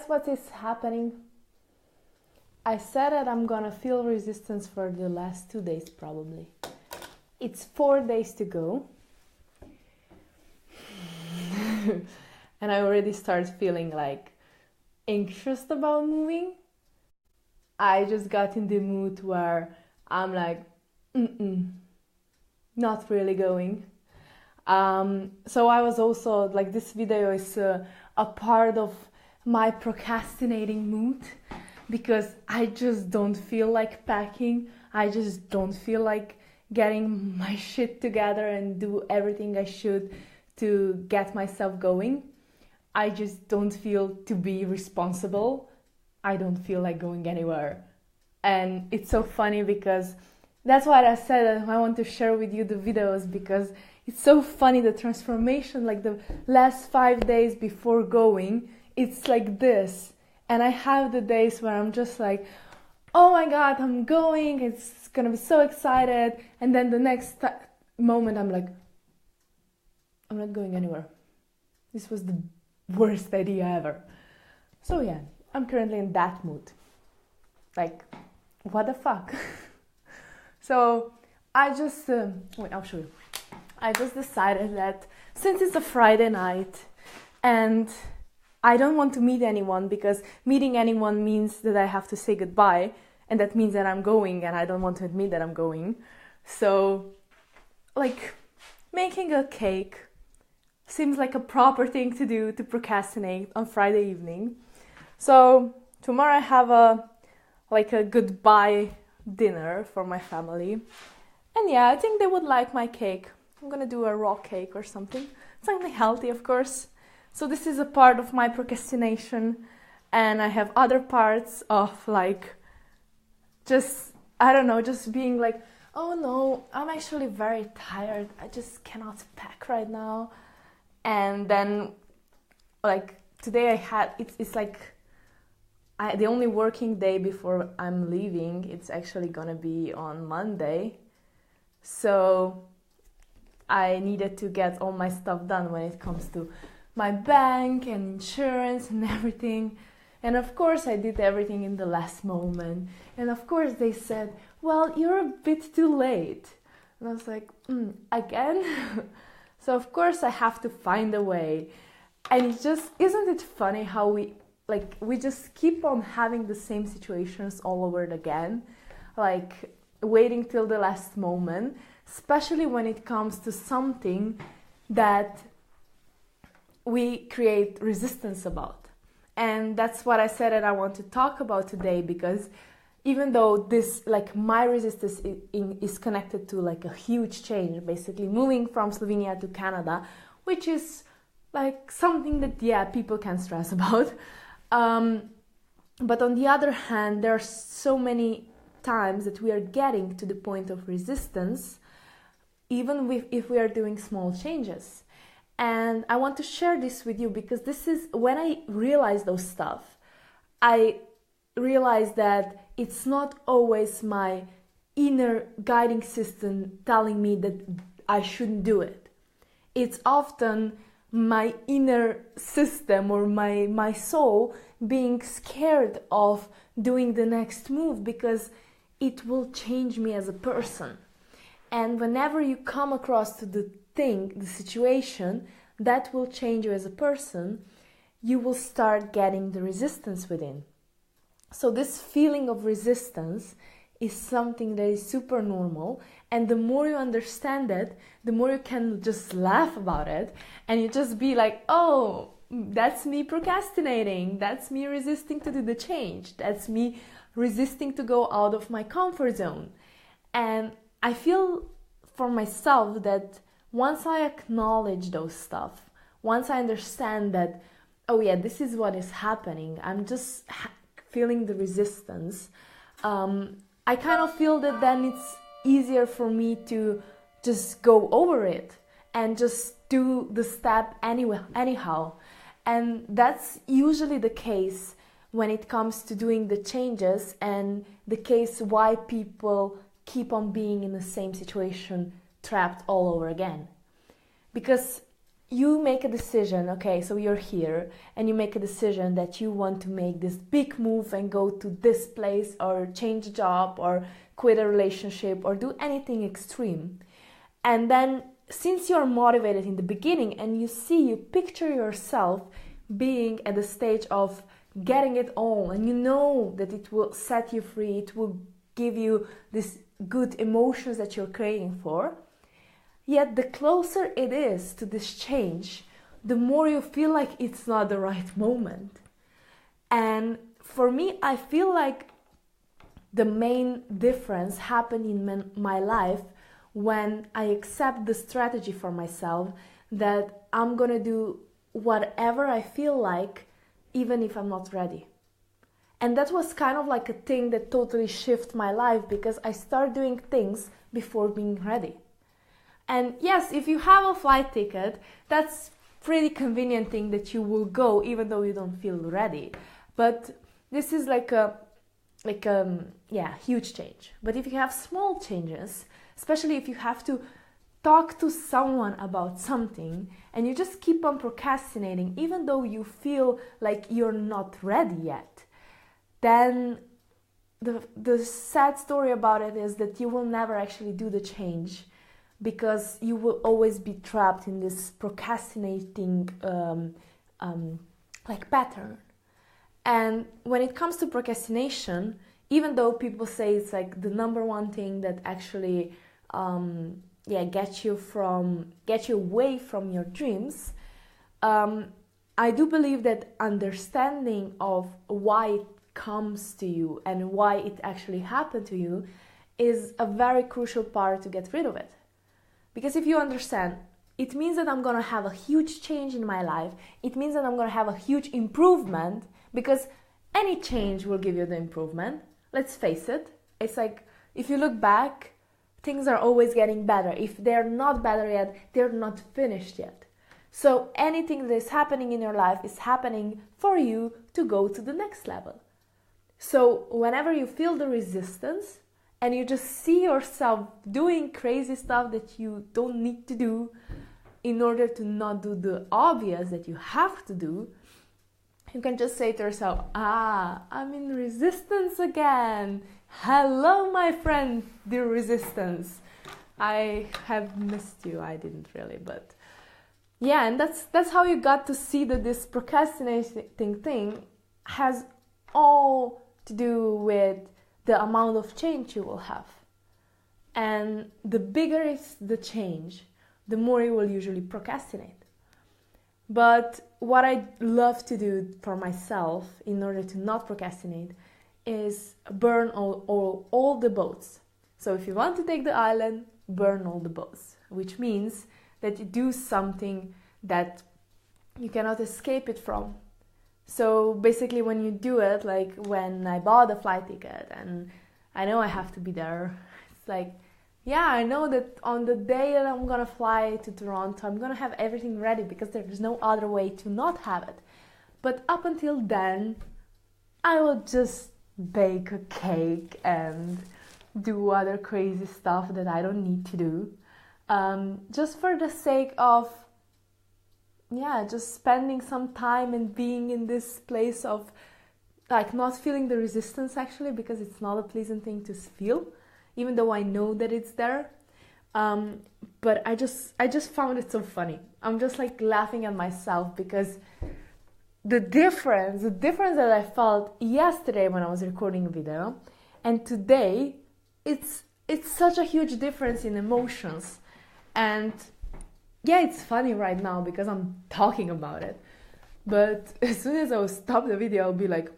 what is happening? I said that I'm gonna feel resistance for the last 2 days probably. It's 4 days to go. And I already start feeling like anxious about moving. I just got in the mood where I'm like, not really going. So I was also like, this video is a part of my procrastinating mood, because I just don't feel like packing. I just don't feel like getting my shit together and do everything I should to get myself going. I just don't feel to be responsible. I don't feel like going anywhere. And it's so funny because that's what I said. I want to share with you the videos because it's so funny, the transformation, like the last 5 days before going, it's like this. And I have the days where I'm just like, oh my God, I'm going. It's going to be so excited. And then the next moment I'm like, I'm not going anywhere. This was the worst idea ever. So yeah, I'm currently in that mood. Like, what the fuck? So I just, wait, I'll show you. I just decided that since it's a Friday night and I don't want to meet anyone, because meeting anyone means that I have to say goodbye, and that means that I'm going and I don't want to admit that I'm going. So, like, making a cake seems like a proper thing to do to procrastinate on Friday evening. So tomorrow I have a goodbye dinner for my family. And yeah, I think they would like my cake. I'm gonna do a raw cake or something. Something healthy, of course. So this is a part of my procrastination. And I have other parts of like, just, I don't know, just being like, oh no, I'm actually very tired. I just cannot pack right now. And then like today I had, it's like, the only working day before I'm leaving, it's actually gonna be on Monday. So I needed to get all my stuff done when it comes to my bank and insurance and everything. And of course I did everything in the last moment. And of course they said, well, you're a bit too late. And I was like, again? So of course I have to find a way. And it just, isn't it funny how we just keep on having the same situations all over again, like waiting till the last moment, especially when it comes to something that we create resistance about. And that's what I said that I want to talk about today, because even though this, like, my resistance is connected to like a huge change, basically moving from Slovenia to Canada, which is like something that, yeah, people can stress about. But on the other hand, there are so many times that we are getting to the point of resistance, even if we are doing small changes. And I want to share this with you because this is when I realized those stuff. I realized that it's not always my inner guiding system telling me that I shouldn't do it. It's often my inner system or my soul being scared of doing the next move because it will change me as a person. And whenever you come across to the thing, the situation that will change you as a person, you will start getting the resistance within. So this feeling of resistance is something that is super normal, and the more you understand it, the more you can just laugh about it, and you just be like, oh, that's me procrastinating, that's me resisting to do the change, that's me resisting to go out of my comfort zone. And I feel for myself that once I acknowledge those stuff, once I understand that, oh yeah, this is what is happening, I'm just feeling the resistance, I kind of feel that then it's easier for me to just go over it and just do the step anyhow. And that's usually the case when it comes to doing the changes, and the case why people keep on being in the same situation, trapped all over again. Because you make a decision, okay, so you're here and you make a decision that you want to make this big move and go to this place or change a job or quit a relationship or do anything extreme. And then since you're motivated in the beginning and you picture yourself being at the stage of getting it all, and you know that it will set you free, it will give you these good emotions that you're craving for, yet the closer it is to this change, the more you feel like it's not the right moment. And for me, I feel like the main difference happened in my life when I accept the strategy for myself that I'm gonna do whatever I feel like, even if I'm not ready. And that was kind of like a thing that totally shifted my life, because I started doing things before being ready. And yes, if you have a flight ticket, that's pretty convenient thing that you will go even though you don't feel ready. But this is like a huge change. But if you have small changes, especially if you have to talk to someone about something and you just keep on procrastinating even though you feel like you're not ready yet, then the sad story about it is that you will never actually do the change, because you will always be trapped in this procrastinating pattern. And when it comes to procrastination, even though people say it's like the number one thing that actually get you away from your dreams, I do believe that understanding of why it comes to you and why it actually happened to you is a very crucial part to get rid of it. Because if you understand, it means that I'm going to have a huge change in my life. It means that I'm going to have a huge improvement, because any change will give you the improvement. Let's face it. It's like, if you look back, things are always getting better. If they're not better yet, they're not finished yet. So anything that is happening in your life is happening for you to go to the next level. So whenever you feel the resistance, and you just see yourself doing crazy stuff that you don't need to do in order to not do the obvious that you have to do, you can just say to yourself, I'm in resistance again. Hello, my friend, the resistance. I have missed you. I didn't really, but yeah, and that's how you got to see that this procrastinating thing has all to do with the amount of change you will have. And the bigger is the change, the more you will usually procrastinate. But what I love to do for myself in order to not procrastinate is burn all the boats. So if you want to take the island, burn all the boats, which means that you do something that you cannot escape it from. So basically when you do it, like when I bought the flight ticket and I know I have to be there, it's like, yeah, I know that on the day that I'm gonna fly to Toronto, I'm gonna have everything ready because there's no other way to not have it. But up until then, I will just bake a cake and do other crazy stuff that I don't need to do. Just for the sake of just spending some time and being in this place of like not feeling the resistance, actually, because it's not a pleasant thing to feel, even though I know that it's there. But I just found it so funny. I'm just like laughing at myself, because the difference that I felt yesterday when I was recording a video and today, it's such a huge difference in emotions. And yeah, it's funny right now because I'm talking about it. But as soon as I will stop the video, I'll be like,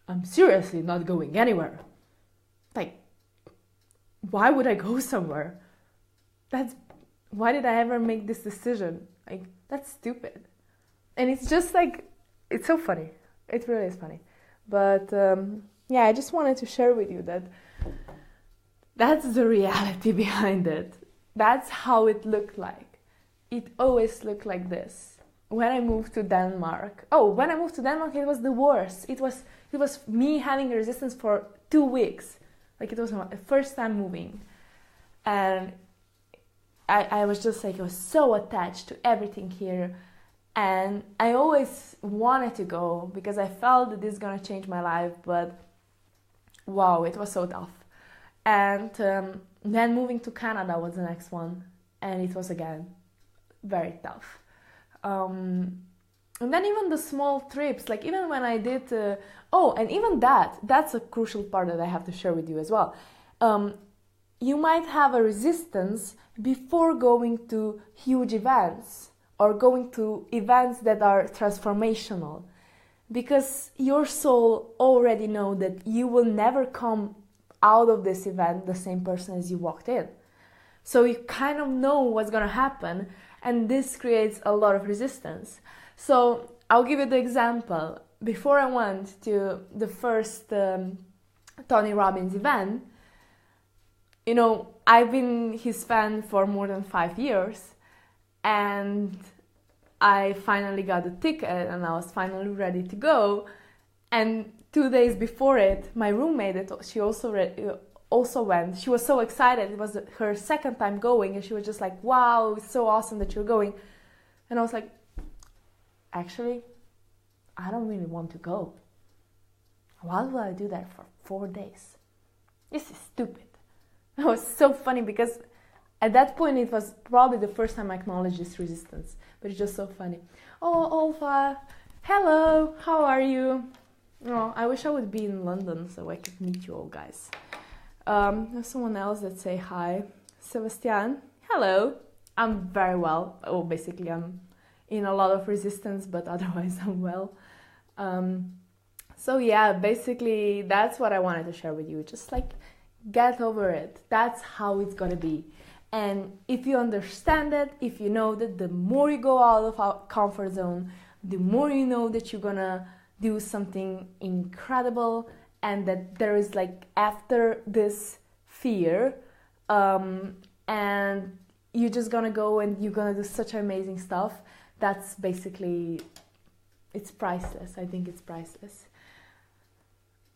I'm seriously not going anywhere. Like, why would I go somewhere? Why did I ever make this decision? Like, that's stupid. And it's just like, it's so funny. It really is funny. But I just wanted to share with you that that's the reality behind it. That's how it looked like. It always looked like this. When I moved to Denmark, it was the worst. It was me having a resistance for 2 weeks. Like, it was my first time moving. And I was just like, I was so attached to everything here. And I always wanted to go because I felt that this is going to change my life. But wow, it was so tough. And then moving to Canada was the next one. And it was again very tough. And then even the small trips, like even when I did, and even that's a crucial part that I have to share with you as well. You might have a resistance before going to huge events or going to events that are transformational, because your soul already know that you will never come out of this event the same person as you walked in. So you kind of know what's going to happen, and this creates a lot of resistance. So I'll give you the example. Before I went to the first Tony Robbins event, you know, I've been his fan for more than 5 years, and I finally got a ticket and I was finally ready to go. And 2 days before it, my roommate, she also went. She was so excited. It was her second time going, and she was just like, wow, it's so awesome that you're going. And I was like, actually, I don't really want to go. Why would I do that for 4 days? This is stupid. It was so funny because at that point it was probably the first time I acknowledged this resistance. But it's just so funny. Oh, Olfa, hello, how are you? Oh, I wish I would be in London so I could meet you all guys. There's someone else that say hi. Sebastian, hello. I'm very well. Oh, basically I'm in a lot of resistance, but otherwise I'm well. So yeah, basically that's what I wanted to share with you. Just like, get over it. That's how it's gonna be. And if you understand it, if you know that the more you go out of our comfort zone, the more you know that you're gonna do something incredible, and that there is like after this fear, and you're just gonna go and you're gonna do such amazing stuff. That's basically, it's priceless. I think it's priceless.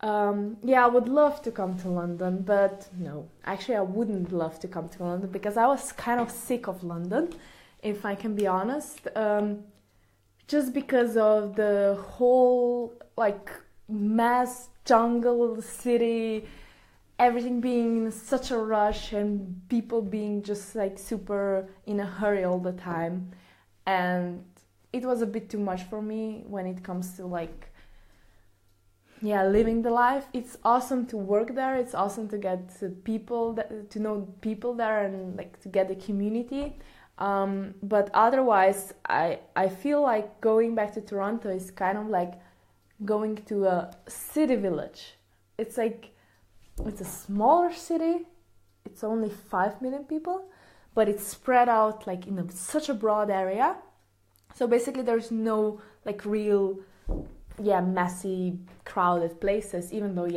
Yeah, I would love to come to London, but no, actually I wouldn't love to come to London because I was kind of sick of London, if I can be honest, just because of the whole like mass jungle city, everything being in such a rush and people being just like super in a hurry all the time. And it was a bit too much for me when it comes to like, yeah, living the life. It's awesome to work there. It's awesome to get to know people there and like to get the community. But otherwise, I feel like going back to Toronto is kind of like going to a city village. It's like, it's a smaller city. It's only 5 million people, but it's spread out like in such a broad area. So basically there's no like real, messy, crowded places, even though,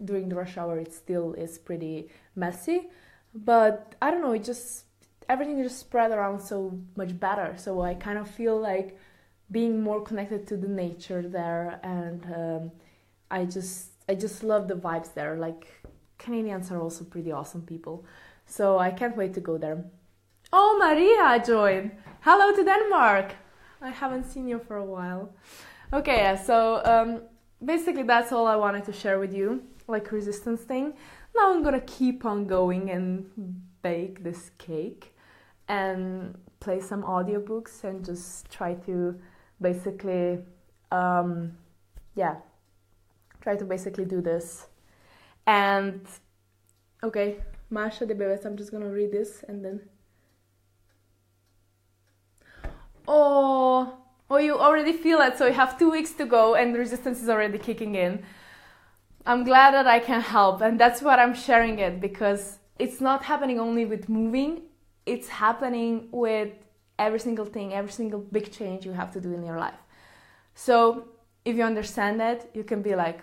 during the rush hour it still is pretty messy. But I don't know, everything just spread around so much better. So I kind of feel like being more connected to the nature there, and I just love the vibes there. Like, Canadians are also pretty awesome people. So I can't wait to go there. Oh, Maria joined! Hello to Denmark! I haven't seen you for a while. Okay, so basically that's all I wanted to share with you, like resistance thing. Now I'm gonna keep on going and bake this cake and play some audiobooks and just try to basically, do this. And, okay, Masha de Bebes, I'm just gonna read this and then... Oh, you already feel it, so you have 2 weeks to go and resistance is already kicking in. I'm glad that I can help, and that's what I'm sharing it, because it's not happening only with moving, it's happening with every single thing, every single big change you have to do in your life. So if you understand that, you can be like,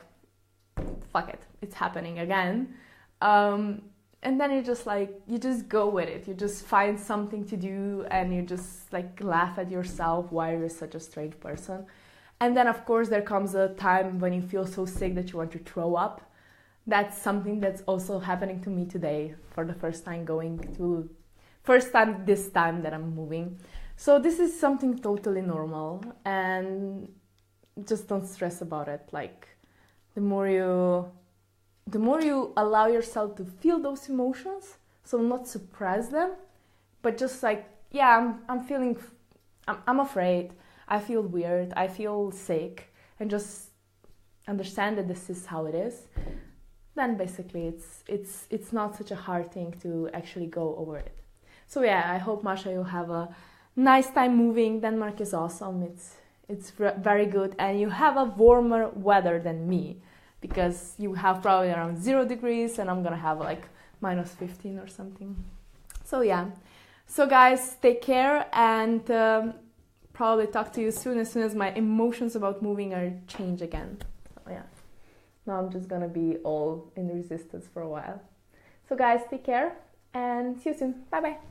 fuck it, it's happening again. And then you just go with it. You just find something to do and you just like laugh at yourself why you're such a strange person. And then of course there comes a time when you feel so sick that you want to throw up. That's something that's also happening to me today for the first time, going to first time this time that I'm moving. So this is something totally normal, and just don't stress about it. Like the more you allow yourself to feel those emotions, so not suppress them, but just like, yeah, I'm afraid, I feel weird, I feel sick, and just understand that this is how it is, then basically it's not such a hard thing to actually go over it. So yeah, I hope, Masha, you have a nice time moving. Denmark is awesome. It's very good, and you have a warmer weather than me, because you have probably around 0 degrees and I'm gonna have like minus 15 or something. So yeah, so guys, take care, and probably talk to you soon as my emotions about moving are changed again. So yeah, now I'm just gonna be all in resistance for a while. So guys, take care and see you soon. Bye bye.